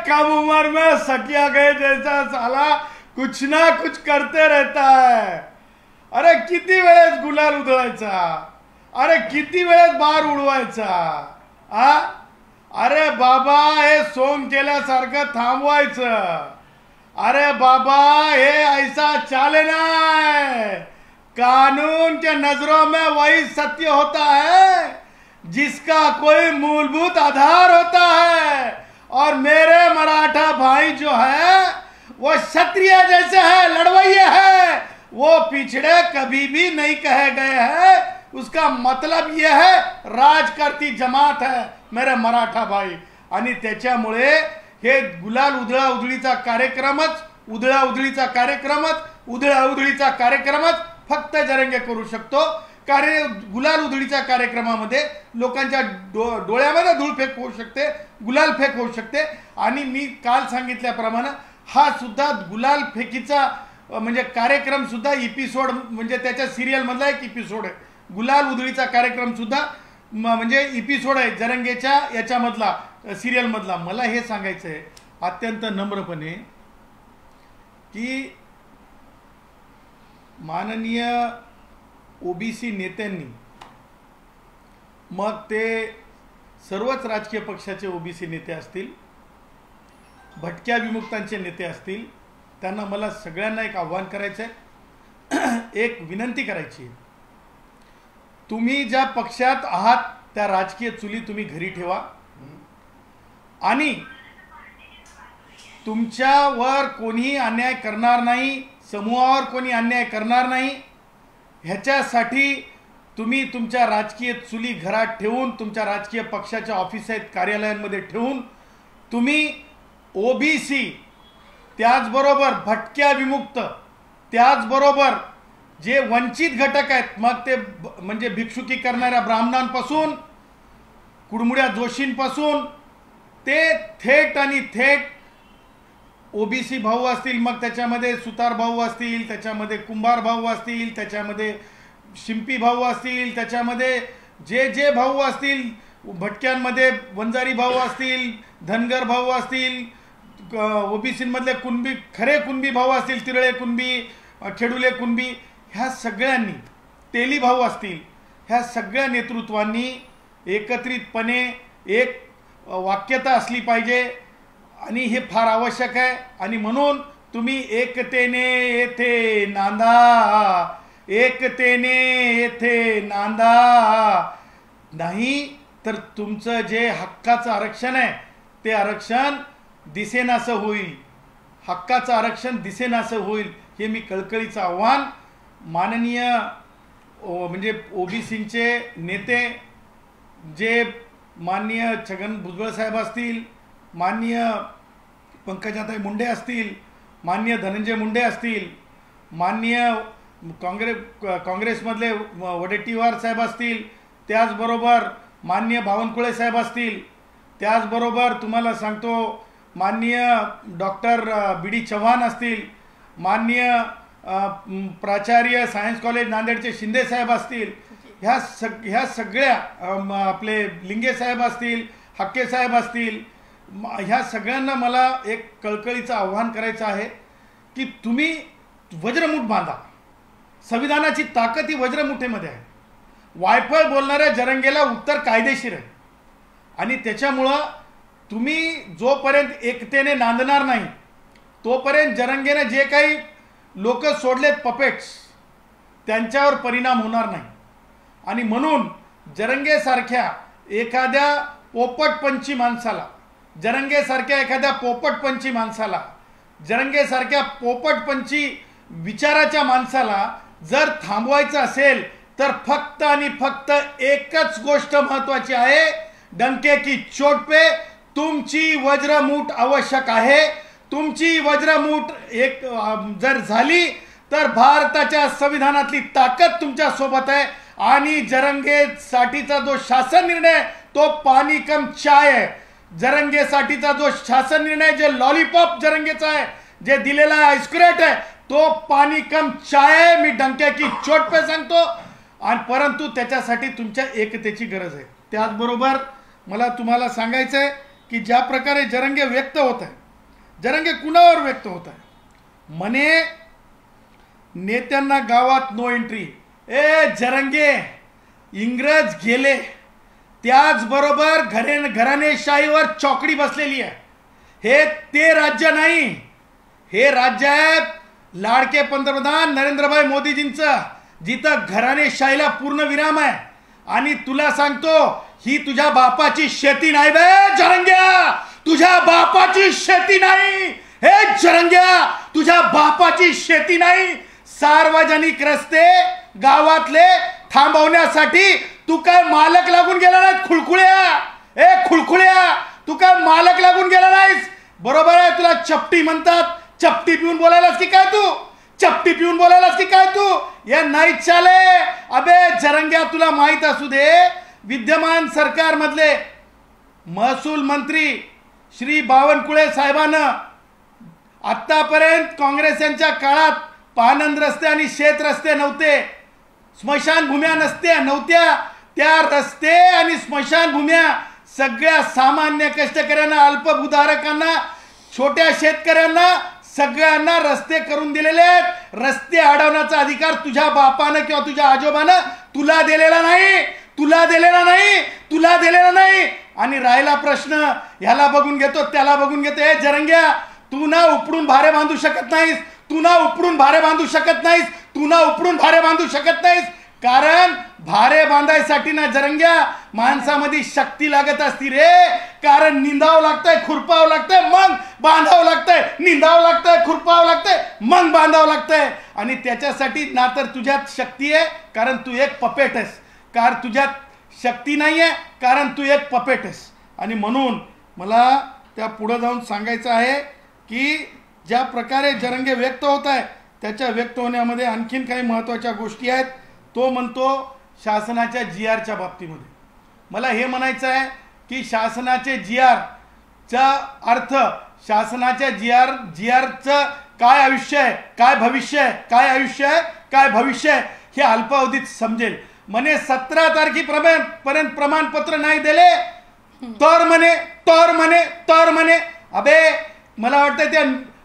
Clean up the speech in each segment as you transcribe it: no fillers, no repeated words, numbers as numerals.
कम उम्र में सकिया गए जैसा साला कुछ ना कुछ करते रहता है। अरे किती वेळेस गुलाल उधळायचा, अरे किती वेळेस बार उडवायचा। अरे बाबा हे सोंग केल्यासारखं थांबवायचं। अरे बाबा हे ऐसा चाले ना, कानून के नजरों में वही सत्य होता है जिसका कोई मूलभूत आधार होता है। और मेरे मराठा भाई जो है वो क्षत्रिय जैसे है, लड़वैये है, वो पिछड़े कभी भी नहीं कहे गए हैं। उसका मतलब यह है राज करती जमात है मेरे मराठा भाई। आणि त्याच्यामुळे हे गुलाल उधळा उधळीचा कार्यक्रमच फक्त जरंगे करू शकतो। कारण गुलाल उधळीच्या कार्यक्रमामध्ये लोकांच्या डोळ्यामध्ये धूळफेक होऊ शकते, गुलाल फेक होऊ शकते। आणि मी काल सांगितल्याप्रमाणे हा सुद्धा गुलाल फेकीचा म्हणजे कार्यक्रम सुद्धा एपिसोड म्हणजे त्याच्या सिरियल मधला एक एपिसोड आहे। गुलाल उधळीचा कार्यक्रम सुद्धा म्हणजे एपिसोड आहे जरंगेच्या याच्यामधला, सिरियल मधला। मला हे सांगायचं आहे अत्यंत नम्रपणे की माननीय ओबीसी नेत्यांनी, मग ते सर्वच राजकीय पक्षाचे ओबीसी नेते असतील, भटक्या विमुक्तांचे नेते असतील, त्यांना मला सगळ्यांना एक आव्हान करायचं आहे, एक विनंती करायची आहे। तुम्ही ज्या पक्षात आहात त्या राजकीय चुली तुम्ही घरी ठेवा आणि तुमच्यावर कोणी अन्याय करणार नाही, समूहावर कोणी अन्याय करणार नाही, ह्याच्यासाठी तुम्ही तुमच्या राजकीय चुली घरात ठेवून, तुमच्या राजकीय पक्षाच्या ऑफिस आहेत कार्यालयांमध्ये ठेवून तुम्ही ओबीसी, त्याचबरोबर भटक्या विमुक्त, त्याचबरोबर जे वंचित घटक आहेत, मग ते म्हणजे भिक्षुकी करणाऱ्या ब्राह्मणांपासून, कुडमुड्या जोशींपासून ते थेट आणि थेट ओबीसी भाऊ असतील, मग त्याच्यामध्ये सुतार भाऊ असतील, त्याच्यामध्ये कुंभार भाऊ असतील, त्याच्यामध्ये शिंपी भाऊ असतील, त्याच्यामध्ये जे जे भाऊ असतील, भटक्यांमध्ये वंजारी भाऊ असतील, धनगर भाऊ असतील, ओबीसीमधले कुणबी, खरे कुणबी भाऊ असतील, तिरळे कुणबी, खेडुले कुणबी, ह्या सगळ्यांनी, तेली भाऊ असतील, ह्या सगळ्या नेतृत्वांनी एकत्रितपणे एक वाक्यता असली पाहिजे आणि हे फार आवश्यक आहे। आणि म्हणून तुम्ही एकतेने येथे नांदा, एकतेने येथे नांदा, नाही तर तुमचं जे हक्काचं आरक्षण आहे ते आरक्षण दिसेनासं होईल, हक्काचं आरक्षण दिसेनासं होईल। हे मी कळकळीचं आव्हान माननीय म्हणजे ओबीसीचे नेते, जे माननीय छगन भुजबळ साहेब असतील, माननीय पंकजाताई मुंडे असतील, माननीय धनंजय मुंडे असतील, माननीय काँग्रेसमधले वडेट्टीवार साहेब असतील, त्याचबरोबर माननीय बावनकुळे साहेब असतील, त्याचबरोबर तुम्हाला सांगतो माननीय डॉक्टर बी.डी. चव्हाण असतील, माननीय प्राचार्य सायन्स कॉलेज नांदेडचे शिंदे साहेब असतील, ह्या सगळ्या आपले लिंगे साहेब असतील, हक्के साहेब असतील, ह्या सगळ्यांना मला एक कळकळीचं आव्हान करायचं आहे की तुम्ही वज्रमुठ बांधा। संविधानाची ताकद ही वज्रमुठेमध्ये आहे। वायफळ बोलणाऱ्या जरंगेला उत्तर कायदेशीर आहे आणि त्याच्यामुळं तुम्ही जोपर्यंत एकतेने नांदणार नाही तोपर्यंत जरंगेने जे काही लोक सोडलेत पपेट्स, त्यांच्यावर परिणाम होणार नाही। आणि म्हणून जरंगेसारख्या एखाद्या पोपटपंची माणसाला, जरंगेसारख्या एखाद्या पोपटपंची माणसाला, जरंगेसारख्या पोपटपंची विचाराच्या माणसाला जर थांबवायचं असेल तर फक्त आणि फक्त एकच गोष्ट महत्त्वाची आहे, डंके की चोट पे तुमची वज्रमूठ आवश्यक आहे। तुमची वज्रमूठ एक जर झाली तर भारताच्या संविधानातली ताकद तुमच्या सोबत आहे आणि जरंगेसाठीचा जो शासन निर्णय तो पाणी कम चाय आहे। जरंगेसाठीचा जो शासन निर्णय जे लॉलीपॉप जरंगेचा आहे, जे दिलेला आइस्क्रेट आहे, तो पाणी कम चाय आहे। मी डंके की चोट पे सांगतो आणि परंतु त्याच्यासाठी तुमच्या एकतेची गरज आहे। त्याचबरोबर मला तुम्हाला सांगायचं आहे की ज्या प्रकारे जरंगे व्यक्त होत आहे, जरंगे कुणावर व्यक्त होत आहे म्हणे नेत्यांना गावात नो एंट्री. जरंगे, इंग्रज गेले, त्याचबरोबर घराणेशाहीवर चौकडी बसलेली आहे. हे ते राज्य नाही, हे राज्य आहे लाडके पंतप्रधान नरेंद्रभाई मोदीजींचं, जिथं घराणेशाहीला पूर्ण विराम आहे. आणि तुला सांगतो, ही तुझ्या बापाची शेती नाही बे जरंग्या, तुझ्या बापाची शेती नाही. हे जरंग्या, तुझ्या बापाची शेती नाही. सार्वजनिक रस्ते गावातले थांबवण्यासाठी तू काय मालक लागून गेला नाही खुळखुळ्या. खुळखुळ्या, तू काय मालक लागून गेला नाहीस. बरोबर आहे, तुला चपटी म्हणतात. चपटी पिऊन बोलायलास की काय तू? चपटी पिऊन बोलायलास की काय तू? हे नाही चाले. अबे जरंग्या, तुला माहित असू दे, विद्यमान सरकार मधले महसूल मंत्री श्री बावनकुळे साहेबांना आतापर्यंत काँग्रेस यांच्या काळात पानंद रस्ते आणि शेत रस्ते नव्हते, स्मशानभूम्या नव्हत्या. त्या रस्ते आणि स्मशानभूम्या सगळ्या सामान्य कष्टकऱ्यांना, अल्पभूधारकांना, छोट्या शेतकऱ्यांना सगळ्यांना रस्ते करून दिलेले आहेत. रस्ते अडवण्याचा अधिकार तुझ्या बापानं किंवा तुझ्या आजोबानं तुला दिलेला नाही, तुला दिलेला नाही, तुला दिलेला नाही. आणि राहिला प्रश्न, ह्याला बघून घेतो त्याला बघून घेतो. हे जरंग्या, तू ना उपडून भारे बांधू शकत नाहीस, तू ना उपडून भारे बांधू शकत नाहीस, तू ना उपडून भारे बांधू शकत नाहीस. कारण भारे बांधायसाठी ना जरंग्या माणसामध्ये शक्ती लागत असती रे. कारण निंदावं लागतंय, खुरपावं लागतंय, मग बांधावं लागतंय. निंदावं लागतंय, खुरपावं लागतंय, मग बांधावं लागतंय. आणि त्याच्यासाठी ना तर तुझ्यात शक्ती आहे, कारण तू एक पपेट आहेस. कारण तुझ्यात शक्ती नाही आहे, कारण तू एक पपेट आहेस. आणि म्हणून मला त्या पुढे जाऊन सांगायचं आहे की ज्या प्रकारे जरंगे व्यक्त होत आहे, त्याच्या व्यक्त होण्यामध्ये आणखीन काही महत्त्वाच्या गोष्टी आहेत. तो म्हणतो शासनाच्या GRच्या बाबतीमध्ये मला हे म्हणायचं आहे की शासनाचे GRचा अर्थ, शासनाच्या GRचं काय आयुष्य आहे, काय भविष्य आहे, काय आयुष्य आहे, काय भविष्य आहे हे अल्पावधीत समजेल. म्हणे 17 तारखेपर्यंत प्रमाणपत्र नाही दिले तर म्हणे अबे मला वाटतं त्या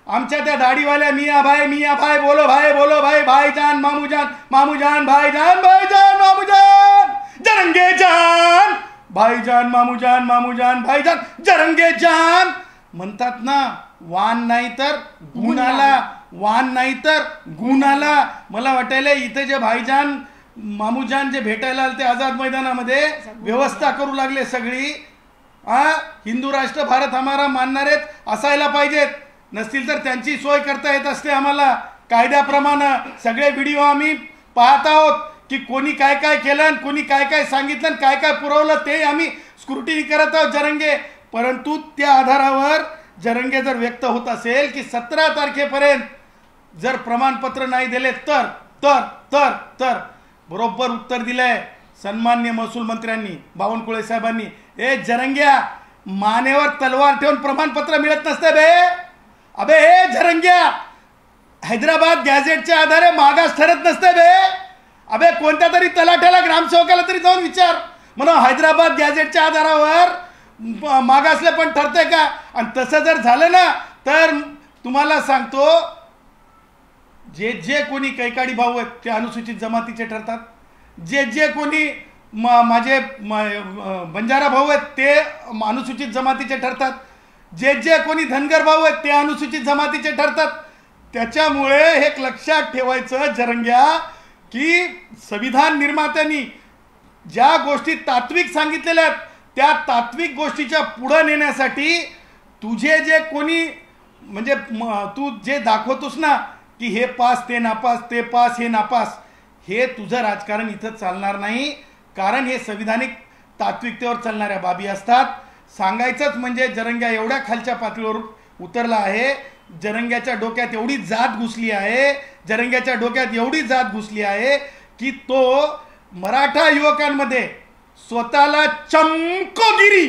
आमच्या त्या दाढीवाल्या मिया भाई बोलो भाई भाईजान मामूजान भाईजान मामूजान जरंगे जान भाईजान मामूजान भाईजान जरंगे जान म्हणतात ना. वान नाही तर गुण आला. मला वाटायला इथे जे भाईजान मामूजान जे भेटायला आले ते आझाद मैदानामध्ये व्यवस्था करू लागले सगळी. हिंदू राष्ट्र भारत हमारा मानणारेच असायला पाहिजेत, नसतील तर त्यांची सोय करता येत असते आम्हाला कायद्याप्रमाणे. सगळे व्हिडिओ आम्ही पाहत आहोत की कोणी काय काय केलं, कोणी काय काय सांगितलं, काय काय पुरवलं, ते आम्ही स्क्रुटिनी करत आहोत जरंगे. परंतु त्या आधारावर जरंगे जर व्यक्त होत असेल की 17 तारखेपर्यंत जर प्रमाणपत्र नाही दिले तर तर तर तर बरोबर उत्तर दिलंय सन्मान्य महसूल मंत्र्यांनी, बावनकुळे साहेबांनी. जरंग्या, मानेवर तलवार ठेवून प्रमाणपत्र मिळत नसते बे. अबे हे जरंग्या, हैदराबाद गॅझेटच्या आधारे मागास ठरत नसते बे. अबे कोणत्या तरी तलाठ्याला, ग्रामसेवकाला तरी जाऊन विचार, म्हणून हैदराबाद गॅझेटच्या आधारावर मागासले पण ठरते का? आणि तसं जर झालं ना तर तुम्हाला सांगतो, जे कोणी कैकाडी भाऊ आहेत ते अनुसूचित जमातीचे ठरतात, जे कोणी माझे बंजारा भाऊ आहेत ते अनुसूचित जमातीचे ठरतात, जे कोणी धनगर भाऊ आहेत ते अनुसूचित जमातीचे ठरतात. त्याच्यामुळे हे लक्षात ठेवायचं जरंग्या की संविधान निर्मात्यांनी ज्या गोष्टी तात्विक सांगितलेल्या आहेत त्या तात्विक गोष्टीच्या पुढे नेण्यासाठी तुझे जे कोणी म्हणजे तू जे दाखवतोस ना की हे पास ते नापास, ते पास हे नापास, हे तुझं राजकारण इथं चालणार नाही. कारण हे संविधानिक तात्विकतेवर चालणाऱ्या बाबी असतात. सांगायचंच म्हणजे जरंग्या एवढ्या खालच्या पातळीवर उतरला आहे, जरंग्याच्या डोक्यात एवढी जात घुसली आहे, जरंग्याच्या डोक्यात एवढी जात घुसली आहे की तो मराठा युवकांमध्ये स्वतःला चमकोगिरी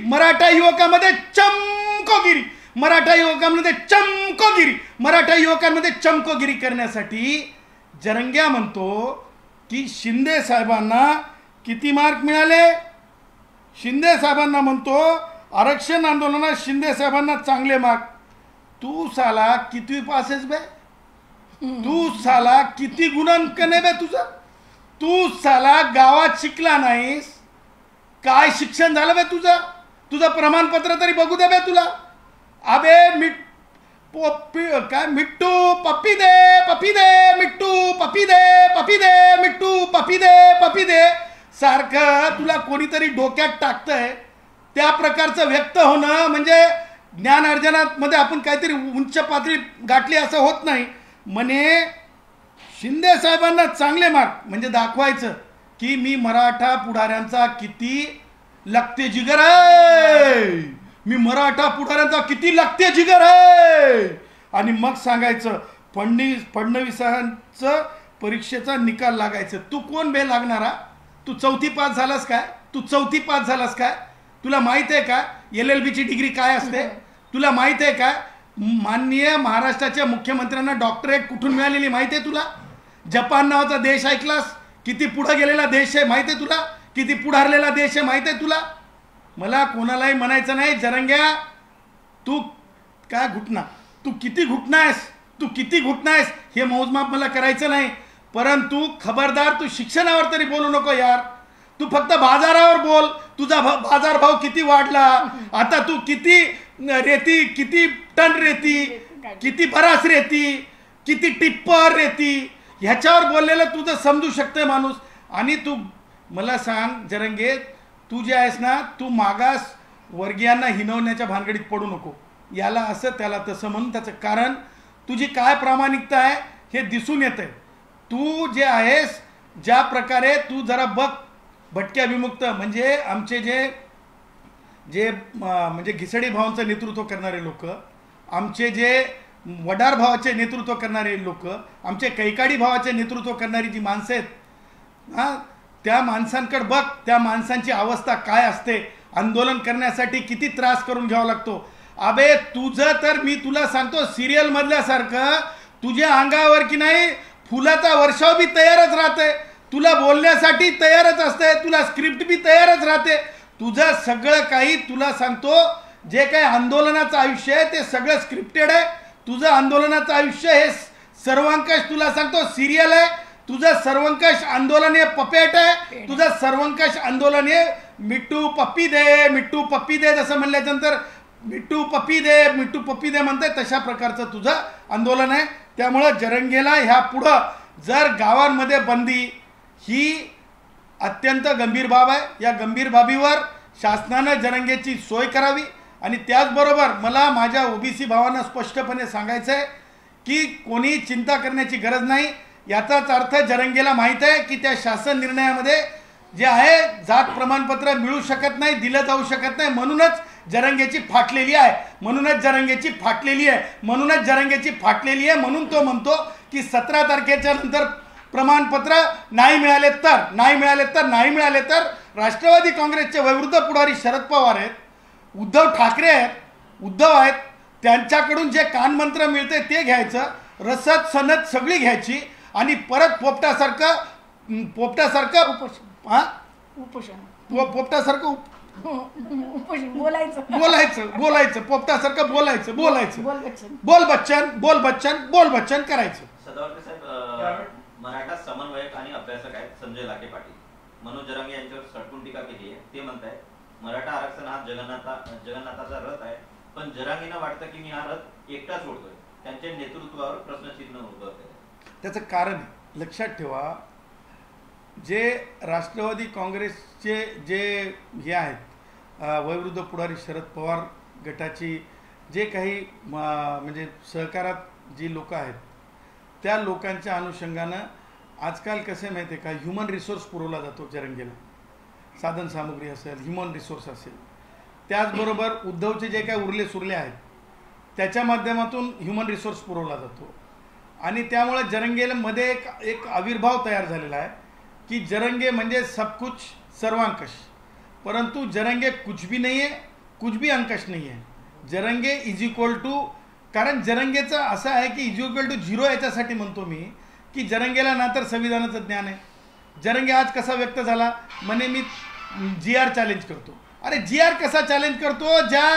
मराठा युवकांमध्ये चमकोगिरी करण्यासाठी जरंग्या म्हणतो की शिंदे साहेबांना किती मार्क मिळाले? शिंदे साहेबांना म्हणतो आरक्षण आंदोलनात शिंदे साहेबांना चांगले मार्क. तू साला किती पास आहेस बे? तू साला किती गुणांकन आहे बे तुझा? तू साला गावात शिकला नाहीस, काय शिक्षण झालं बे तुझं? तुझं प्रमाणपत्र तरी बघू दे बे तुला. अबे काय मिट्टू पप्पी दे, पप्पी दे, मिट्टू पप्पी दे, पप्पी दे, मिट्टू पप्पी दे, पप्पी दे सारखं तुला कोणीतरी डोक्यात टाकतंय. त्या प्रकारचं व्यक्त होणं म्हणजे ज्ञान अर्जनात मध्ये आपण काहीतरी उंच पातळी गाठली असं होत नाही. म्हणे शिंदे साहेबांना चांगले मार्क म्हणजे दाखवायचं की मी मराठा पुढाऱ्यांचा किती लगते जिगर आहे, मी मराठा पुढाऱ्यांचा किती लगते जिगर आहे. आणि मग सांगायचं फडणवीसांचं परीक्षेचा निकाल लागायचं. तू कोण बे लागणारा? तू 4थी पास झालास काय? तू 4थी पास झालास काय? तुला माहित आहे का LLB ची डिग्री काय असते? तुला माहित आहे का माननीय महाराष्ट्राच्या मुख्यमंत्र्यांना डॉक्टरेट कुठून मिळालेली माहिती आहे तुला? जपान नावाचा देश ऐकलास? किती पुढे गेलेला देश आहे माहिती आहे तुला? किती पुढारलेला देश आहे माहिती आहे तुला? मला कोणालाही म्हणायचं नाही जरंग्या तू काय घुटना, तू किती घुटना आहेस, तू किती घुटना आहेस हे मोजमाप मला करायचं नाही. परंतु खबरदार तू शिक्षणावर तरी बोलू नको यार. तू फक्त बाजारावर बोल. तुझा बाजारभाव किती वाढला, आता तू किती रेती, किती टन रेती, किती बरास रेती, किती टिप्पर रेती ह्याच्यावर बोललेलं तुझं समजू शकतंय माणूस. आणि तू मला सांग जरंगे, तू जे आहेस ना तू मागास वर्गीयांना हिनवण्याच्या भानगडीत पडू नको. याला असं त्याला तसं म्हणून त्याचं कारण तुझी काय प्रामाणिकता आहे हे दिसून येतंय. तू जे आहेस ज्या प्रकारे तू जरा बघ भटक्या विमुक्त म्हणजे आमचे जे म्हणजे घिसडी भावांचं नेतृत्व करणारे लोक, आमचे जे वडार भावाचे नेतृत्व करणारे लोक, आमचे कैकाडी भावाचे नेतृत्व करणारी जी माणसं आहेत हां त्या माणसांकडे बघ. त्या माणसांची अवस्था काय असते, आंदोलन करण्यासाठी किती त्रास करून घ्यावा लागतो. अबे तुझं तर मी तुला सांगतो सिरियल मधल्यासारखं तुझ्या अंगावर की नाही फुलाचा वर्षाव बी तयारच राहते, तुला बोलण्यासाठी तयारच असते, तुला स्क्रिप्ट बी तयारच राहते. तुझं सगळं काही तुला सांगतो जे काही आंदोलनाचं आयुष्य आहे ते सगळं स्क्रिप्टेड आहे. तुझं आंदोलनाचं आयुष्य हे सर्वंकष तुला सांगतो सिरियल आहे. तुझं सर्वंकष आंदोलन हे पपेट आहे. तुझं सर्वंकष आंदोलन हे मिट्टू पप्पी दे, मिट्टू पप्पी दे जसं म्हणल्यानंतर मिट्टू पप्पी दे, मिट्टू पप्पी दे म्हणते तशा प्रकारचं तुझं आंदोलन आहे. त्यामुळं जरंगेला ह्या पुढं जर गावांमध्ये बंदी ही अत्यंत गंभीर बाब आहे. या गंभीर बाबीवर शासनानं जरंगेची सोय करावी. आणि त्याचबरोबर मला माझ्या OBC भावांना स्पष्टपणे सांगायचं आहे की कोणी चिंता करण्याची गरज नाही. याचाच अर्थ जरंगेला माहीत आहे की त्या शासन निर्णयामध्ये जे आहे जात प्रमाणपत्र मिळू शकत नाही, दिलं जाऊ शकत नाही. म्हणूनच जरंगेची फाटलेली आहे, म्हणूनच जरंगेची फाटलेली आहे, म्हणूनच जरंगेची फाटलेली आहे. म्हणून तो म्हणतो की 17 तारखेच्या नंतर प्रमाणपत्र नाही मिळाले तर राष्ट्रवादी काँग्रेसचे वयोवृद्ध पुढारी शरद पवार आहेत, उद्धव ठाकरे आहेत, उद्धव आहेत, त्यांच्याकडून जे कानमंत्र मिळते ते घ्यायचं, रसद सनद सगळी घ्यायची आणि परत पोपटासारखं बोलायचं पोपटासारखं बोल बच्चन करायचं. सदावर्ते साहेब मराठा समन्वयक आणि अभ्यासक आहेत संजय लाखे पाटील, मनोज जरांगे यांच्यावर सडकून टीका केली आहे. ते म्हणतायत मराठा आरक्षण हा जगन्नाथाचा रथ आहे, पण जरांगेंना वाटतं की मी हा रथ एकटा सोडतोय. त्यांच्या नेतृत्वावर प्रश्नचिन्ह उभं केलं. त्याचं कारण लक्षात ठेवा, जे राष्ट्रवादी काँग्रेसचे जे हे आहेत वयोवृद्ध पुढारी शरद पवार गटाची जे काही म्हणजे सहकारात जी लोक आहेत त्या लोकांच्या अनुषंगानं आजकाल कसं आहे माहिती आहे का, ह्युमन रिसोर्स पुरवला जातो जरंगेला. साधन सामुग्री असेल, ह्युमन रिसोर्स असेल, त्याचबरोबर उद्धवचे जे काही उरले सुरले आहेत त्याच्या माध्यमातून ह्युमन रिसोर्स पुरवला जातो. आणि त्यामुळे जरंगेमध्ये एक आविर्भाव तयार झालेला आहे की जरंगे म्हणजे सब कुछ सर्वांकश, परंतु जरंगे कुछ भी नहीं है, कुछ भी अंकश नहीं है. जरंगे इज इक्वल टू, कारण जरंगेचं असं आहे की इज इक्वल टू 0 याच्यासाठी म्हणतो मी की जरंगेला ना तर संविधानाचं ज्ञान आहे. जरंगे आज कसा व्यक्त झाला, म्हणे मी GR चॅलेंज करतो. अरे GR कसा चॅलेंज करतो? ज्या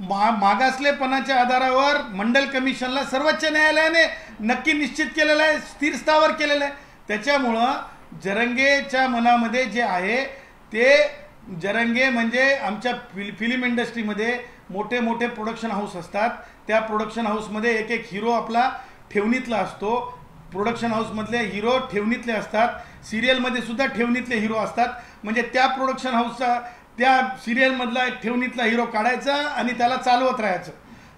मागासलेपणाच्या आधारावर मंडल कमिशनला सर्वोच्च न्यायालयाने नक्की निश्चित केलेलं आहे, स्थिर स्थावर केलेलं आहे. त्याच्यामुळं जरंगेच्या मनामध्ये जे आहे ते, जरंगे म्हणजे आमच्या फिल्म इंडस्ट्रीमध्ये मोठे मोठे प्रोडक्शन हाऊस असतात. त्या प्रोडक्शन हाऊसमध्ये एक एक हिरो आपला ठेवणीतला असतो. प्रोडक्शन हाऊसमधले हिरो ठेवणीतले असतात. सिरियलमध्ये सुद्धा ठेवणीतले हिरो असतात. म्हणजे त्या प्रोडक्शन हाऊसचा त्या सिरियलमधला एक ठेवणीतला हिरो काढायचा आणि त्याला चालवत राहायचं.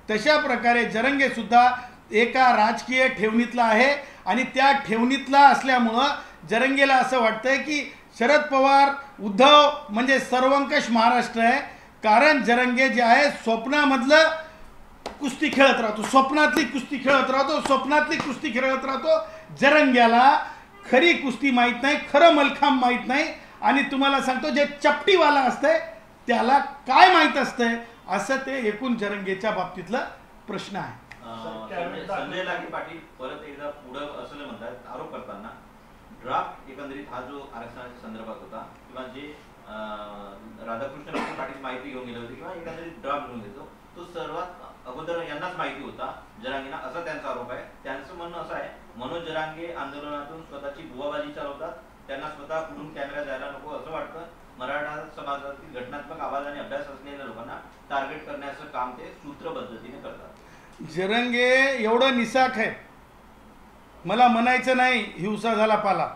तशा प्रकारे जरंगे सुद्धा एका राजकीय ठेवणीतला आहे आणि त्या ठेवणीतला असल्यामुळं जरंगेला असं वाटतंय की शरद पवार, उद्धव म्हणजे सर्वंकष महाराष्ट्र आहे. कारण जरंगे जे आहे स्वप्नामधलं कुस्ती खेळत राहतो, स्वप्नातली कुस्ती खेळत राहतो, स्वप्नातली कुस्ती खेळत राहतो. जरंग्याला खरी कुस्ती माहीत नाही, खरं मलखांब माहीत नाही. आणि तुम्हाला सांगतो, जे चपटीवाला असतंय त्याला काय माहीत असतंय, असं ते एकूण जरंगेच्या बाबतीतला प्रश्न आहे. संजय लाखे पाटील परत एकदा पुढं असं म्हणतात, आरोप करताना ड्राफ्ट एकंदरीत हा जो आरक्षणाच्या संदर्भात होता किंवा जे राधाकृष्ण पाटील माहिती घेऊन गेले होते किंवा एकंदरीत ड्राफ्ट घेऊन घेतो, तो सर्वात अगोदर यांनाच माहिती होता जरांगेंना, असा त्यांचा आरोप आहे. त्यांचं म्हणणं असं आहे, मनोज जरांगे आंदोलनातून स्वतःची बुवाबाजी चालवतात, त्यांना स्वतः पुढून कॅमेरा जायला नको असं वाटतं. मराठा समाजातील घटनात्मक आवाज आणि अभ्यास असलेल्या लोकांना टार्गेट करण्याचं काम ते सूत्र पद्धतीने करतात. जरंगे एवढं निसाक आहे, मला म्हणायचं नाही हिंसा झाला पाला.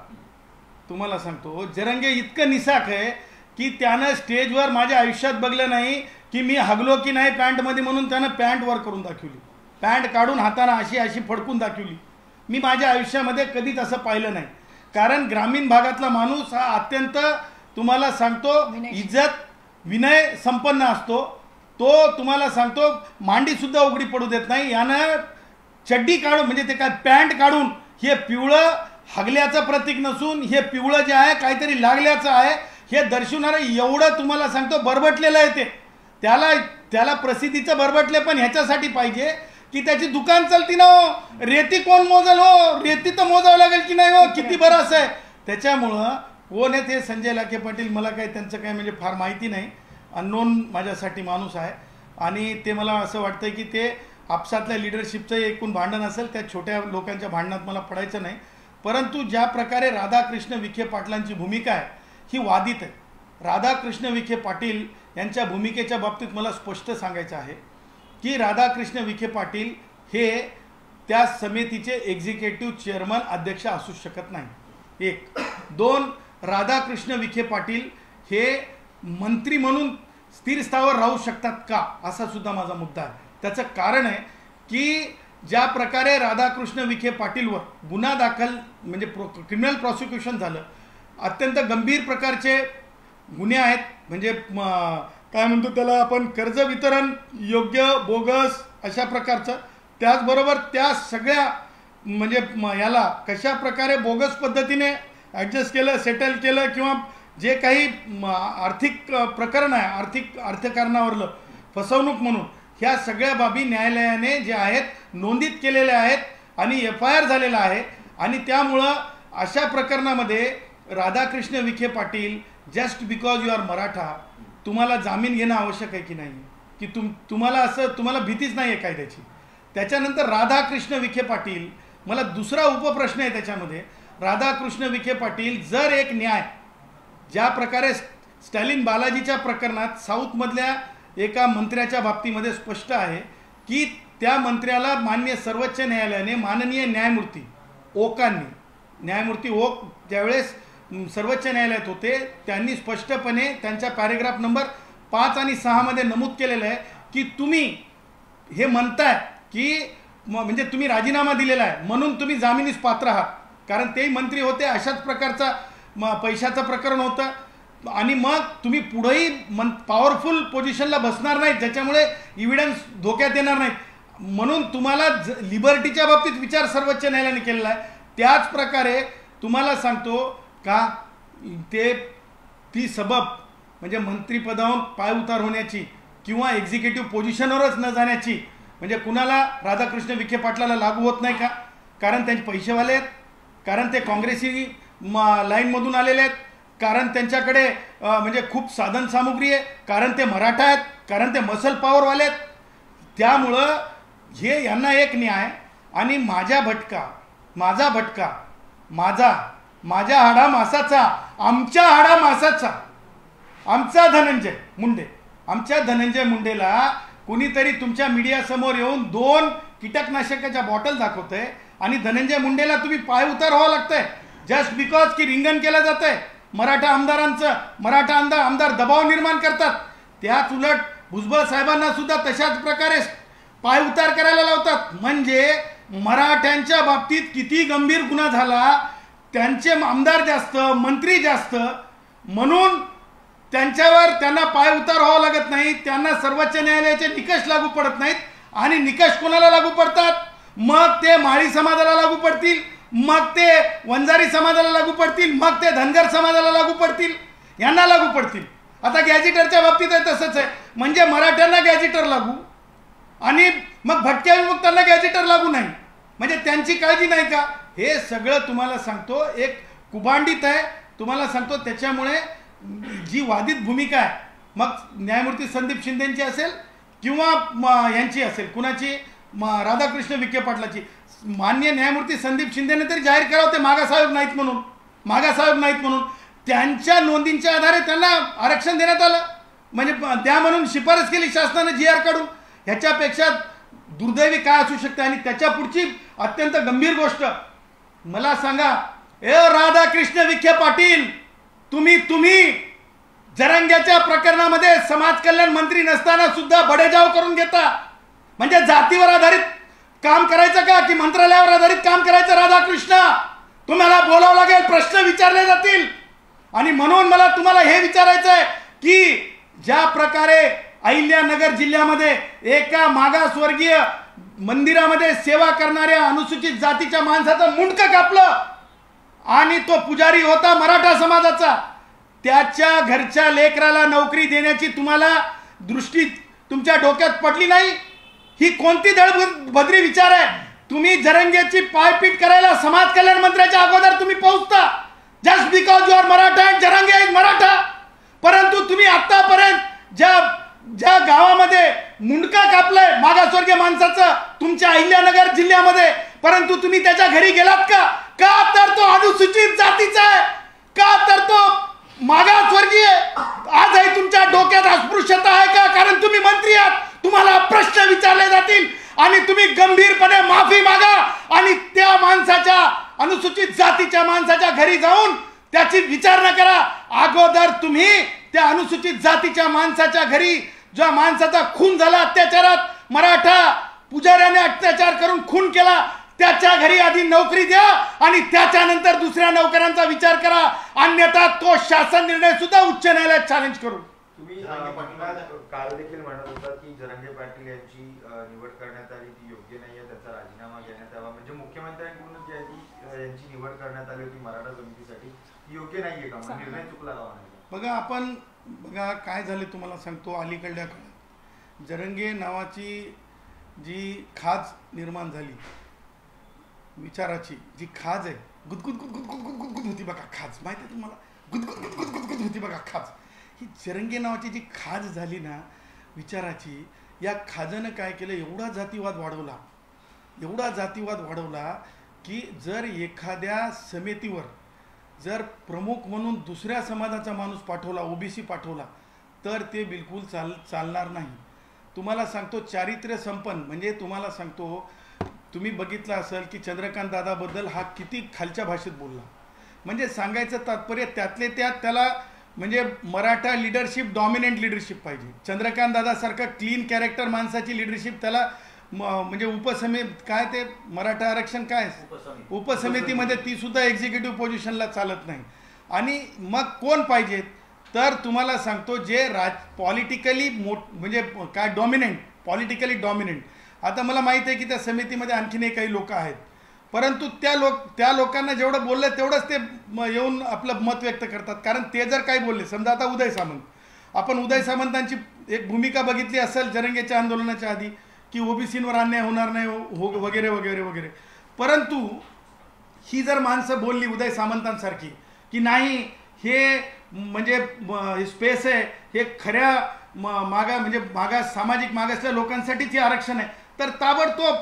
तुम्हाला सांगतो, जरंगे इतकं निसाक आहे की त्यानं स्टेजवर माझ्या आयुष्यात बघलं नाही की मी हगलो की नाही पॅन्टमध्ये, म्हणून त्यानं पॅन्ट वर करून दाखवली, पॅन्ट काढून हाताने अशी अशी फडकून दाखवली. मी माझ्या आयुष्यामध्ये कधीच असं पाहिलं नाही. कारण ग्रामीण भागातला माणूस हा अत्यंत, तुम्हाला सांगतो, इज्जत विनय संपन्न असतो. तो तुम्हाला सांगतो मांडी सुद्धा उघडी पडू देत नाही. यानं चड्डी काढून, म्हणजे ते काय पॅन्ट काढून, हे पिवळं हगल्याचं प्रतीक नसून हे पिवळं जे आहे काहीतरी लागल्याचं आहे हे दर्शवणारं एवढं तुम्हाला सांगतो बरबटलेलं आहे ते. त्याला प्रसिद्धीचं बरबटले पण ह्याच्यासाठी पाहिजे की त्याची दुकान चालती ना हो. रेती कोण मोजल हो? रेती तर मोजावं लागेल की नाही हो, किती बरं आहे. त्याच्यामुळं कोण आहे ते संजय लाखे पाटील, मला काही त्यांचं काय म्हणजे फार माहिती नाही. अननोन माझ्यासाठी माणूस आहे आणि ते मला असं वाटतं की ते आपसातल्या लिडरशिपचं एकूण भांडण असेल, त्या छोट्या लोकांच्या भांडणात मला पडायचं नाही. परंतु ज्या प्रकारे राधाकृष्ण विखे पाटलांची भूमिका आहे ही वादित आहे. राधाकृष्ण विखे पाटील यांच्या भूमिकेच्या बाबतीत मला स्पष्ट सांगायचं आहे की राधाकृष्ण विखे पाटील हे त्या समितीचे एक्झिक्युटिव्ह चेअरमन अध्यक्ष असू शकत नाही. एक. दोन, राधाकृष्ण विखे पाटील हे मंत्री म्हणून स्थिर स्थावर राहू शकतात का, असा सुद्धा माझा मुद्दा आहे. त्याचं कारण आहे की ज्या प्रकारे राधाकृष्ण विखे पाटीलवर गुन्हा दाखल, म्हणजे क्रिमिनल प्रॉसिक्युशन झालं, अत्यंत गंभीर प्रकारचे गुन्हे आहेत. म्हणजे काय म्हणतो त्याला आपण, कर्ज वितरण योग्य बोगस अशा प्रकारचं. त्याचबरोबर त्या सगळ्या म्हणजे याला कशा प्रकारे बोगस पद्धतीने ॲडजस्ट केलं, सेटल केलं, किंवा जे काही आर्थिक प्रकरण आहे, अर्थकारणावरलं फसवणूक म्हणून, ह्या सगळ्या बाबी न्यायालयाने जे आहेत नोंदीत केलेल्या आहेत आणि FIR झालेला आहे. आणि त्यामुळं अशा प्रकरणामध्ये Radhakrishna Vikhe Patil, just because you are Maratha, तुम्हाला जामीन घेणं आवश्यक आहे की नाही, की तुम्हाला भीतीच नाही आहे कायद्याची. त्याच्यानंतर राधाकृष्ण विखे पाटील, मला दुसरा उपप्रश्न आहे त्याच्यामध्ये, राधाकृष्ण विखे पाटील जर एक न्याय, ज्या प्रकारे स्टॅलिन बालाजीच्या प्रकरणात साऊथमधल्या एका मंत्र्याच्या बाबतीमध्ये स्पष्ट आहे की त्या मंत्र्याला माननीय सर्वोच्च न्यायालयाने, माननीय न्यायमूर्ती ओकांनी, न्यायमूर्ती ओक ज्यावेळेस सर्वोच्च न्यायालयात होते, त्यांनी स्पष्टपणे त्यांच्या पॅरेग्राफ नंबर 5 आणि 6 मध्ये नमूद केलेलं आहे की तुम्ही हे म्हणताय की म्हणजे तुम्ही राजीनामा दिलेला आहे म्हणून तुम्ही जामिनीस पात्र आहात. कारण तेही मंत्री होते, अशाच प्रकारचा पैशाचं प्रकरण होतं आणि मग तुम्ही पुढेही पॉवरफुल पोझिशनला बसणार नाहीत, ज्याच्यामुळे इव्हिडन्स धोक्यात येणार नाहीत, म्हणून तुम्हाला लिबर्टीच्या बाबतीत विचार सर्वोच्च न्यायालयाने केलेला आहे. त्याच प्रकारे तुम्हाला सांगतो का ती सबब म्हणजे मंत्रिपदावरून पायउतार होण्याची किंवा एक्झिक्युटिव्ह पोझिशनवरच न जाण्याची, म्हणजे कुणाला राधाकृष्ण विखे पाटलाला लागू होत नाही का? कारण त्यांचे पैसेवाले आहेत, कारण ते काँग्रेसी लाईनमधून आलेले आहेत, कारण त्यांच्याकडे म्हणजे खूप साधन सामुग्री आहे, कारण ते मराठा आहेत, कारण ते मसल पॉवरवाले आहेत. त्यामुळं हे यांना एक न्याय आणि माझ्या भटका, माझ्या हाडा मासाचा, आमच्या हाडा मासाचा, आमचा धनंजय मुंडे, आमच्या धनंजय मुंडेला कुणीतरी तुमच्या मीडियासमोर येऊन 2 कीटकनाशकाच्या बॉटल दाखवतंय आणि धनंजय मुंडेला तुम्ही पाय उतार व्हावं लागतंय जस्ट बिकॉज की रिंगण केलं जातंय. मराठा आमदार दबाव निर्माण करतात. त्याच उलट भुजबळ साहेबांना सुद्धा तशाच प्रकारे पाय उतार करायला लावतात. म्हणजे मराठ्यांच्या बाबतीत किती गंभीर गुन्हा झाला, त्यांचे आमदार जास्त, मंत्री जास्त, म्हणून त्यांना पाय उतार व्हावं लागत नाही. त्यांना सर्वोच्च न्यायालयाचे निकष लागू पडत नाहीत. आणि निकष कोणाला लागू पडतात? मग ते माळी समाजाला लागू पडतील, मग ते वंजारी समाजाला लागू पडतील, मग ते धनगर समाजाला लागू पडतील, यांना लागू पडतील. आता गॅझेटरच्या बाबतीत आहे तसंच आहे. म्हणजे मराठ्यांना गॅझेटर लागू आणि मग भटक्या विमुक्तांना गॅझेटर लागू नाही. म्हणजे त्यांची काळजी नाही का? हे सगळं तुम्हाला सांगतो एक कुभांडित आहे. तुम्हाला सांगतो त्याच्यामुळे जी वादित भूमिका आहे, मग न्यायमूर्ती संदीप शिंदेची असेल किंवा यांची असेल, कुणाची, राधाकृष्ण विखे पाटलाची, मान्य न्यायमूर्ती संदीप शिंदेने तरी जाहीर करावं ते मागासाहेब नाहीत म्हणून. त्यांच्या नोंदींच्या आधारे त्यांना आरक्षण देण्यात आलं, म्हणजे द्या म्हणून शिफारस केली शासनाने GR काढून. ह्याच्यापेक्षा दुर्दैवी काय असू शकते? आणि त्याच्या पुढची अत्यंत गंभीर गोष्ट मला सांगा, राधाकृष्ण विखे पाटील, तुम्ही जरांग्याच्या प्रकरणामध्ये समाज कल्याण मंत्री नसताना सुद्धा बडेजाव करून घेता. म्हणजे जातीवर आधारित काम करायचं का की मंत्रालयावर आधारित काम करायचं? राधाकृष्ण, तुम्हाला बोलावं लागेल, प्रश्न विचारले जातील. आणि म्हणून मला तुम्हाला हे विचारायचं आहे की ज्या प्रकारे अहिल्यानगर जिल्ह्यामध्ये एका मागासवर्गीय मंदिरामध्ये सेवा करणाऱ्या अनुसूचित जातीच्या माणसाचं मुंडकं कापलं आणि तो पुजारी होता मराठा समाजाचा, त्याच्या घरच्या लेकराला नोकरी देण्याची तुम्हाला दृष्टी तुमच्या डोक्यात पडली नाही? ही कोणती दळभद्री विचार आहे? तुम्ही जरंगेची पायपीट करायला समाज कल्याण मंत्र्याच्या अगोदर तुम्ही पोहोचता just because you are Maratha and Jarange is Maratha. परंतु तुम्ही आतापर्यंत ज्या गावामध्ये मुंडका कापलंय मागासवर्गीय माणसाचं तुमच्या अहिल्यानगर जिल्ह्यामध्ये, परंतु तुम्ही त्याच्या घरी गेलात का? का तर तो अनुसूचित जातीचा आहे, का तर तो मागासवर्गीय. आजही तुमच्या डोक्यात अस्पृश्यता आहे का? कारण तुम्ही मंत्री आहात, तुम्हाला प्रश्न विचारले जातील आणि तुम्ही गंभीरपणे माफी मागा आणि त्या माणसाच्या, अनुसूचित जातीच्या माणसाच्या घरी जाऊन त्याची विचारणा करा. अगोदर तुम्ही त्या अनुसूचित जातीच्या माणसाच्या घरी ज्या माणसाचा खून झाला अत्याचारात, मराठा पुजाऱ्याने अत्याचार करून खून केला, त्याच्या घरी आधी नोकरी द्या आणि त्याच्यानंतर दुसऱ्या नोकरांचा विचार करा. अन्यथा तो शासन निर्णय सुद्धा उच्च न्यायालयात चॅलेंज करू. तुम्ही काल देखील म्हणत होता की जरांगे पाटील यांची निवड करण्यात आली ती योग्य नाहीये, त्याचा राजीनामा घेण्यात यावा. म्हणजे मुख्यमंत्र्यांकडून जी यांची निवड करण्यात आली होती मराठा समितीसाठी, योग्य नाहीये का? निर्णय चुकला का? बघा काय झाले तुम्हाला सांगतो. अलीकडल्या काळात जरंगे नावाची जी खाज निर्माण झाली, विचाराची जी खाज आहे, गुदगुद होती बघा खाज, माहिती आहे तुम्हाला? गुदगुद होती बघा खाज. ही जरंगे नावाची जी खाज झाली ना विचाराची, या खाजानं काय केलं, एवढा जातीवाद वाढवला की जर एखाद्या समितीवर जर प्रमुख म्हणून दुसऱ्या समाजाचा माणूस पाठवला, OBC पाठवला, तर ते बिलकुल चालणार नाही. तुम्हाला सांगतो चारित्र्य संपन्न, म्हणजे तुम्हाला सांगतो, तुम्ही बघितलं असेल की चंद्रकांत दादाबद्दल हा किती खालच्या भाषेत बोलला. म्हणजे सांगायचं तात्पर्य त्यातले त्यात त्याला म्हणजे मराठा लिडरशिप, डॉमिनंट लिडरशिप पाहिजे. चंद्रकांत दादासारखं क्लीन कॅरेक्टर माणसाची लिडरशिप त्याला म्हणजे काय ते मराठा आरक्षण काय उपसमितीमध्ये ती सुद्धा एक्झिक्युटिव्ह पोझिशनला चालत नाही. आणि मग कोण पाहिजेत? तर तुम्हाला सांगतो जे पॉलिटिकली म्हणजे काय पॉलिटिकली डॉमिनंट. आता मला माहिती आहे की त्या समितीमध्ये आणखीनही काही लोक आहेत, परंतु त्या लोकांना जेवढं बोललं तेवढंच ते येऊन आपलं मत व्यक्त करतात. कारण ते जर काही बोलले, समजा आता आपण उदय सामंतांची एक भूमिका बघितली असेल जरंगेच्या आंदोलनाच्या आधी की OBCवर अन्याय होणार नाही वगैरे वगैरे वगैरे, परंतु ही जर माणसं बोलली उदय सामंतांसारखी की नाही हे म्हणजे स्पेस आहे, हे खऱ्या मागास सामाजिक मागासल्या लोकांसाठीच हे आरक्षण आहे, तर ताबडतोब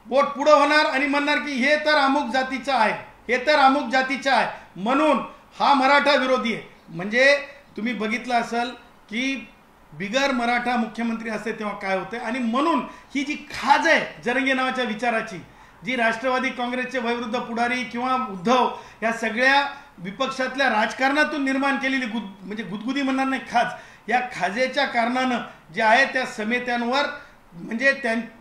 बोट पुढं होणार आणि म्हणणार की हे तर अमुक जातीचं आहे, हे तर अमुक जातीचं आहे, म्हणून हा मराठा विरोधी आहे. म्हणजे तुम्ही बघितलं असेल की बिगर मराठा मुख्यमंत्री असते तेव्हा काय होते. आणि म्हणून ही जी खाज आहे जरंगे नावाच्या विचाराची, जी राष्ट्रवादी काँग्रेसचे वयोवृद्ध पुढारी किंवा उद्धव या सगळ्या विपक्षातल्या राजकारणातून निर्माण केलेली म्हणजे गुदगुदी म्हणणार नाही, खाज, या खाजेच्या कारणानं जे आहे त्या समित्यांवर म्हणजे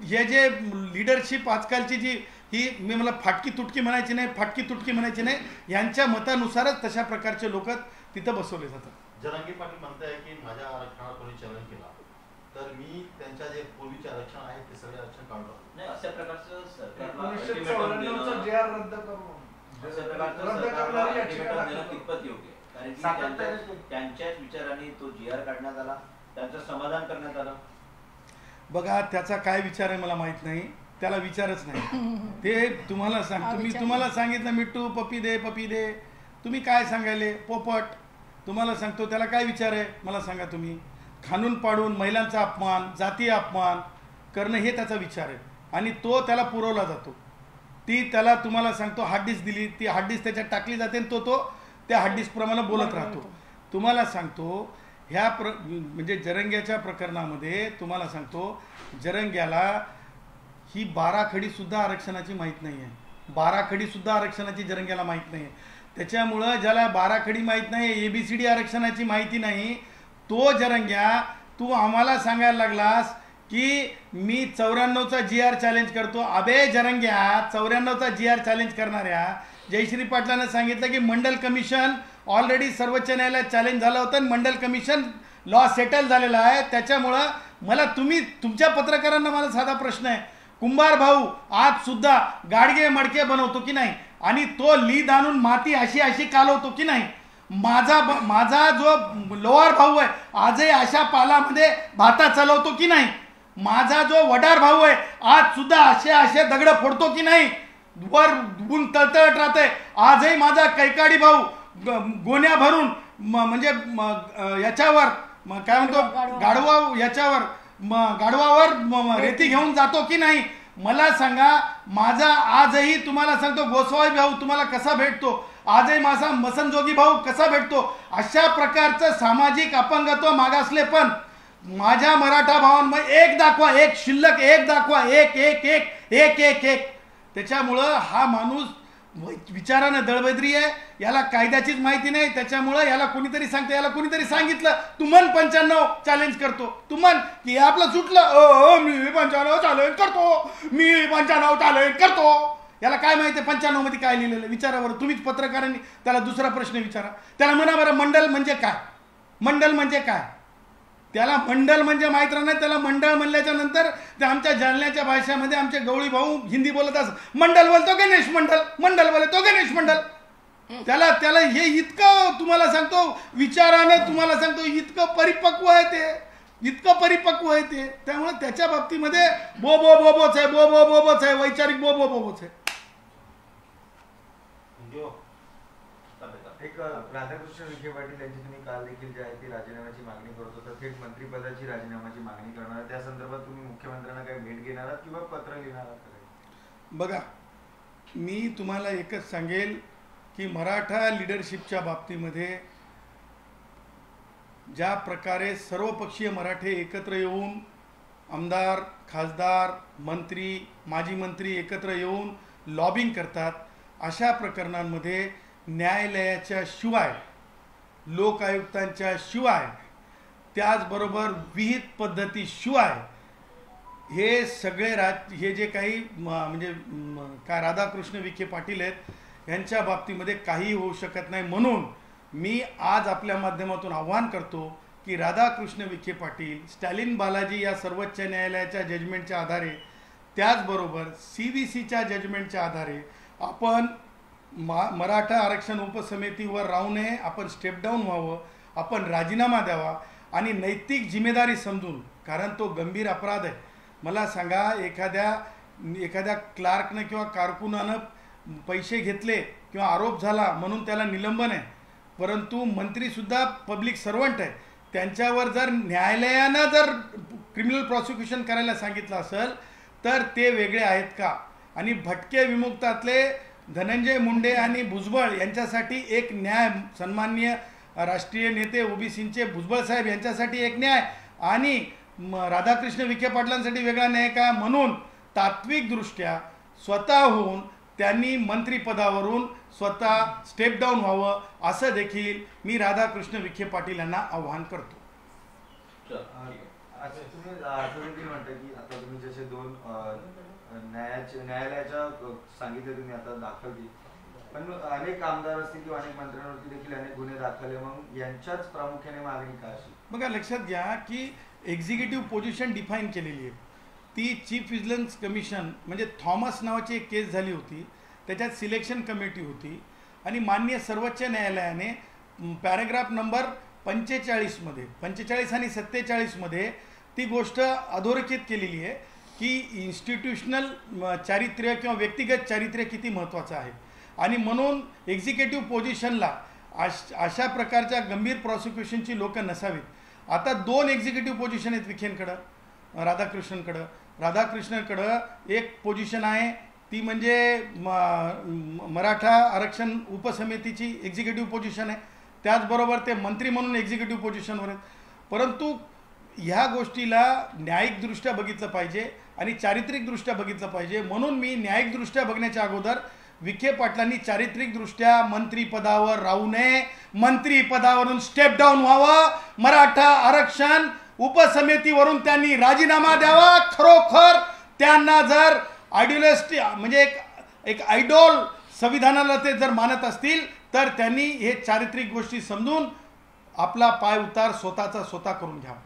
हे जे लिडरशिप आजकालची जी ही मला फाटकी तुटकी म्हणायची नाही, यांच्या मतानुसारच तशा प्रकारचे लोक तिथं बसवले जातात. जरांगे पाटील म्हणताय की माझ्या आरक्षणाला कोणी चलन केला तर मी त्यांच्या जे पूर्वीचे आरक्षण आहेत ते सगळे आरक्षण काढतो. नाही, अशा प्रकारचं सरकारला कितपत योग्य आहे, कारण की त्यांच्याच विचाराने तो GR काढण्यात आला, त्यांचं समाधान करण्यात आलं. बघा त्याचा काय विचार आहे मला माहित नाही, त्याला विचारच नाही. ते तुम्हाला सांगतो, मी तुम्हाला सांगितलं मिट्टू पपी दे, तुम्ही काय सांगायले पोपट. तुम्हाला सांगतो त्याला काय विचार आहे मला सांगा तुम्ही. खाणून पाडून महिलांचा अपमान, जातीय अपमान करणं हे त्याचा विचार आहे आणि तो त्याला पुरवला जातो. ती त्याला तुम्हाला सांगतो हार्ड डिस्क दिली, ती हार्ड डिस्क त्याच्यात टाकली जाते आणि तो त्या हार्ड डिस्क प्रमाणे बोलत राहतो. तुम्हाला सांगतो ह्या म्हणजे जरंग्याच्या प्रकरणामध्ये तुम्हाला सांगतो जरंग्याला ही 12 खडी सुद्धा आरक्षणाची माहीत नाही आहे. 12 खडी सुद्धा आरक्षणाची जरंग्याला माहीत नाही आहे. त्याच्यामुळं ज्याला 12 खडी माहीत नाही, ABCD आरक्षणाची माहिती नाही, तो जरंग्या तू आम्हाला सांगायला लागलास की मी 94चा GR चॅलेंज करतो. अबे जरंग्या 94चा GR चॅलेंज करणाऱ्या जयश्री पाटलांना सांगितलं की मंडल कमिशन ऑलरेडी सर्वोच्च न्यायालयात चॅलेंज झालं होतं आणि मंडल कमिशन लॉ सेटल झालेला आहे. त्याच्यामुळं मला तुमच्या पत्रकारांना मला साधा प्रश्न आहे, कुंभार भाऊ आज सुद्धा गाडगे मडके बनवतो की नाही आणि तो लीद आणून माती अशी कालवतो की नाही. माझा जो लोहार भाऊ आहे आजही अशा पालामध्ये भाता चालवतो की नाही. माझा जो वडार भाऊ आहे आज सुद्धा असे दगड फोडतो की नाही. वर ऊन तळतळत राहते. आजही माझा कैकाडी भाऊ गोण्या भरून म्हणजे याच्यावर काय म्हणतो गाढवावर रेती घेऊन जातो की नाही. मला सांगा, माझा आजही तुम्हाला सांगतो गोस्वामी भाऊ तुम्हाला कसा भेटतो, आजही माझा मसनजोगी भाऊ कसा भेटतो. अशा प्रकारचं सामाजिक अपंगत्व मागासले पण माझ्या मराठा भावांमध्ये एक दाखवा, एक शिल्लक एक दाखवा, एक एक एक एक एक एक त्याच्यामुळं हा माणूस विचारानं दळबद्री आहे, याला कायद्याचीच माहिती नाही. त्याच्यामुळं याला कोणीतरी सांगतं, याला कोणीतरी सांगितलं तू म्हण 95 चॅलेंज करतो, तू म्हण की आपलं सुटलं मी 95 चॅलेंज करतो. याला काय माहिती 95 मध्ये काय लिहिलेलं विचारावर. तुम्हीच पत्रकारांनी त्याला दुसरा प्रश्न विचारा. त्याला म्हणा बरं मंडल म्हणजे काय, मंडल म्हणजे काय. त्याला मंडल म्हणजे माहीत राहणार. त्याला मंडळ म्हणल्याच्या नंतर ते आमच्या जालन्याच्या भाषेमध्ये आमचे गवळी भाऊ हिंदी बोलत असं मंडल बोलतो गणेश मंडल, मंडल बोलतो गणेश मंडल. त्याला हे इतकं तुम्हाला सांगतो विचारानं तुम्हाला सांगतो इतकं परिपक्व आहे ते, त्यामुळे त्याच्या बाबतीमध्ये बोबोच आहे, वैचारिक बोबोच आहे. एक राधाकृष्ण विखे पाटील यांची तुम्ही काल देखील जी आहे ती राजीनाम्याची मागणी करत होता, थेट मंत्रिपदाची राजीनाम्याची मागणी करणार, त्या संदर्भात तुम्ही मुख्यमंत्र्यांना काही भेट घेणार आहात किंवा पत्र लिहिणार आहात? बघा, मी तुम्हाला एकच सांगेल की मराठा लिडरशिपच्या बाबतीमध्ये ज्या प्रकारे सर्वपक्षीय मराठे एकत्र येऊन आमदार, खासदार, मंत्री, माजी मंत्री एकत्र येऊन लॉबिंग करतात, अशा प्रकरणांमध्ये न्यायालयाच्या शिवाय, लोक आयुक्तांच्या शिवाय, त्याचबरोबर विहित पद्धतीशिवाय हे सगळे हे जे काही म्हणजे काय राधाकृष्ण विखे पाटील आहेत यांच्या बाबतीमध्ये काही होऊ शकत नाही. म्हणून मी आज आपल्या माध्यमातून आवाहन करतो की राधाकृष्ण विखे पाटील, स्टॅलिन बालाजी या सर्वोच्च न्यायालयाच्या जजमेंटच्या आधारे, त्याचबरोबर CVCच्या जजमेंटच्या आधारे आपण मराठा आरक्षण उपसमितीवर राहू नये, आपण स्टेप डाऊन व्हावं, आपण राजीनामा द्यावा आणि नैतिक जिम्मेदारी समजून, कारण तो गंभीर अपराध आहे. मला सांगा, एखाद्या क्लार्कनं किंवा कारकुनानं पैसे घेतले किंवा आरोप झाला म्हणून त्याला निलंबन आहे, परंतु मंत्रीसुद्धा पब्लिक सर्वंट आहे. त्यांच्यावर जर न्यायालयानं जर क्रिमिनल प्रॉसिक्युशन करायला सांगितलं असेल तर ते वेगळे आहेत का? आणि भटके विमुक्तातले धनंजय मुंडे आणि भुजबळ यांच्यासाठी एक न्याय, सन्माननीय राष्ट्रीय नेते ओबीसींचे भुजबळ साहेब यांच्यासाठी एक न्याय आणि राधाकृष्ण विखे पाटलांसाठी वेगळा न्याय का? म्हणून तात्विकदृष्ट्या स्वतःहून त्यांनी मंत्रिपदावरून स्वतः स्टेप डाऊन व्हावं असं देखील मी राधाकृष्ण विखे पाटील यांना आवाहन करतो. तुम्ही असं देखील म्हणता की आता तुम्ही जसे दोन न्यायालयाच्या सांगितले तुम्ही आता दाखल केली, पण अनेक आमदार असतील किंवा अनेक मंत्र्यांवरती देखील अनेक गुन्हे दाखल आहे, मग यांच्याच प्रामुख्याने मागणी का अशी? बघा, लक्षात घ्या की एक्झिक्युटिव्ह पोझिशन डिफाईन केलेली आहे. ती चीफ विजिलन्स कमिशन म्हणजे थॉमस नावाची एक केस झाली होती, त्याच्यात सिलेक्शन कमिटी होती आणि माननीय सर्वोच्च न्यायालयाने पॅराग्राफ नंबर 45 आणि 47 ती गोष्ट अधोरेखित केलेली आहे की इन्स्टिट्यूशनल चारित्र्य किंवा व्यक्तिगत चारित्र्य किती महत्त्वाचं आहे. आणि म्हणून एक्झिक्युटिव्ह पोझिशनला अशा प्रकारच्या गंभीर प्रॉसिक्युशनची लोकं नसावीत. आता 2 एक्झिक्युटिव्ह पोझिशन आहेत विखेंकडं, राधाकृष्णकडं एक पोझिशन आहे, ती म्हणजे मराठा आरक्षण उपसमितीची एक्झिक्युटिव्ह पोझिशन आहे. त्याचबरोबर ते मंत्री म्हणून एक्झिक्युटिव्ह पोझिशनवर आहेत. परंतु ह्या गोष्टीला न्यायिकदृष्ट्या बघितलं पाहिजे आणि चारित्रिकदृष्ट्या बघितलं पाहिजे. म्हणून मी न्यायिकदृष्ट्या बघण्याच्या अगोदर विखे पाटलांनी चारित्रिकदृष्ट्या मंत्रिपदावर राहू नये, मंत्रिपदावरून स्टेप डाऊन व्हावं, मराठा आरक्षण उपसमितीवरून त्यांनी राजीनामा द्यावा. खरोखर त्यांना जर आयडियोलिस्ट म्हणजे एक आयडॉल संविधानाला ते जर मानत असतील तर त्यांनी हे चारित्रिक गोष्टी समजून आपला पाय उतार स्वतःचा स्वतः करून घ्यावा.